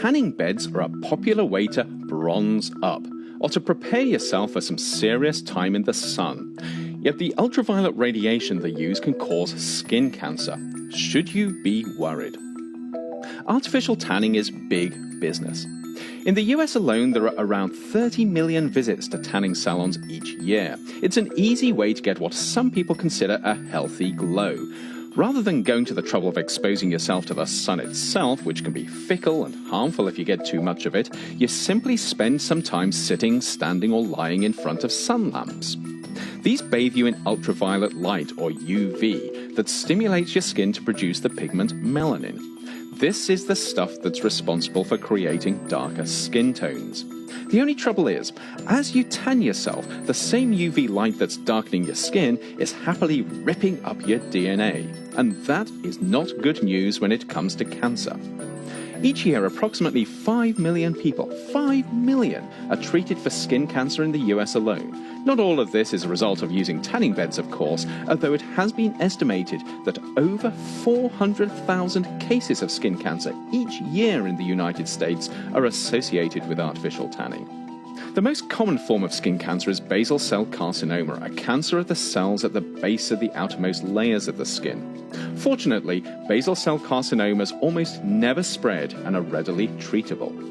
tanning beds are a popular way to bronze up, or to prepare yourself for some serious time in the sun. Yet the ultraviolet radiation they use can cause skin cancer. Should you be worried? Artificial tanning is big business. In the US alone, there are around 30 million visits to tanning salons each year. It's an easy way to get what some people consider a healthy glow. Rather than going to the trouble of exposing yourself to the sun itself, which can be fickle and harmful if you get too much of it, you simply spend some time sitting, standing, or lying in front of sun lamps. These bathe you in ultraviolet light, or UV, that stimulates your skin to produce the pigment melanin. This is the stuff that's responsible for creating darker skin tones. The only trouble is, as you tan yourself, the same UV light that's darkening your skin is happily ripping up your DNA. And that is not good news when it comes to cancer. Each year, approximately 5 million people, 5 million, are treated for skin cancer in the US alone. Not all of this is a result of using tanning beds, of course, although it has been estimated that over 400,000 cases of skin cancer each year in the United States are associated with artificial tanning. The most common form of skin cancer is basal cell carcinoma, a cancer of the cells at the base of the outermost layers of the skin. Fortunately, basal cell carcinomas almost never spread and are readily treatable.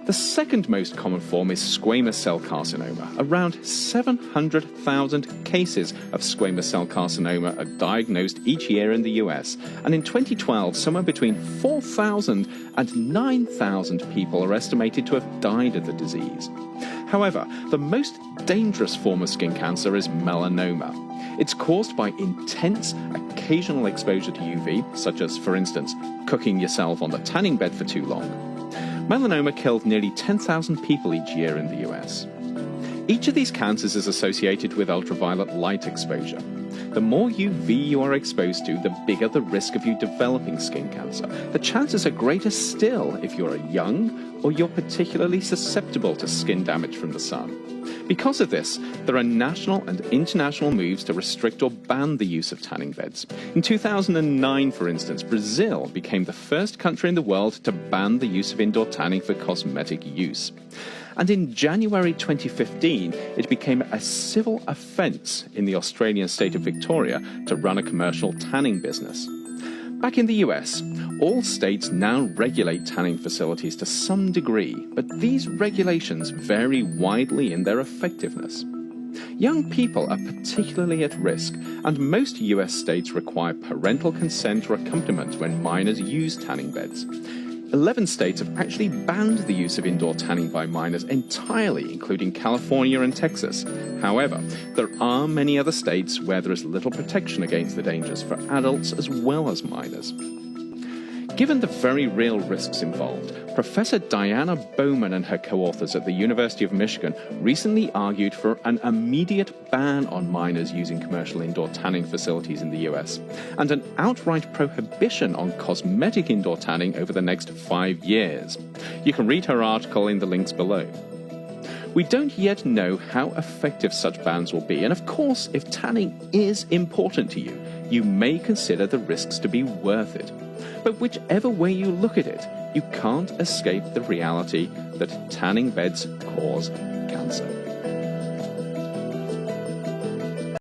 The second most common form is squamous cell carcinoma. Around 700,000 cases of squamous cell carcinoma are diagnosed each year in the US, and in 2012, somewhere between 4,000 and 9,000 people are estimated to have died of the disease. However, the most dangerous form of skin cancer is melanoma. It's caused by intense, occasional exposure to UV, such as, for instance, cooking yourself on the tanning bed for too long. Melanoma killed nearly 10,000 people each year in the US. Each of these cancers is associated with ultraviolet light exposure. The more UV you are exposed to, the bigger the risk of you developing skin cancer. The chances are greater still if you're young or you're particularly susceptible to skin damage from the sun. Because of this, there are national and international moves to restrict or ban the use of tanning beds. In 2009, for instance, Brazil became the first country in the world to ban the use of indoor tanning for cosmetic use. And in January 2015, it became a civil offence in the Australian state of Victoria to run a commercial tanning business. Back in the US, all states now regulate tanning facilities to some degree, but these regulations vary widely in their effectiveness. Young people are particularly at risk, and most US states require parental consent or accompaniment when minors use tanning beds. 11 states have actually banned the use of indoor tanning by minors entirely, including California and Texas. However, there are many other states where there is little protection against the dangers for adults as well as minors. Given the very real risks involved, Professor Diana Bowman and her co-authors at the University of Michigan recently argued for an immediate ban on minors using commercial indoor tanning facilities in the US, and an outright prohibition on cosmetic indoor tanning over the next 5 years. You can read her article in the links below. We don't yet know how effective such bans will be, and of course, if tanning is important to you, you may consider the risks to be worth it. But whichever way you look at it, you can't escape the reality that tanning beds cause cancer.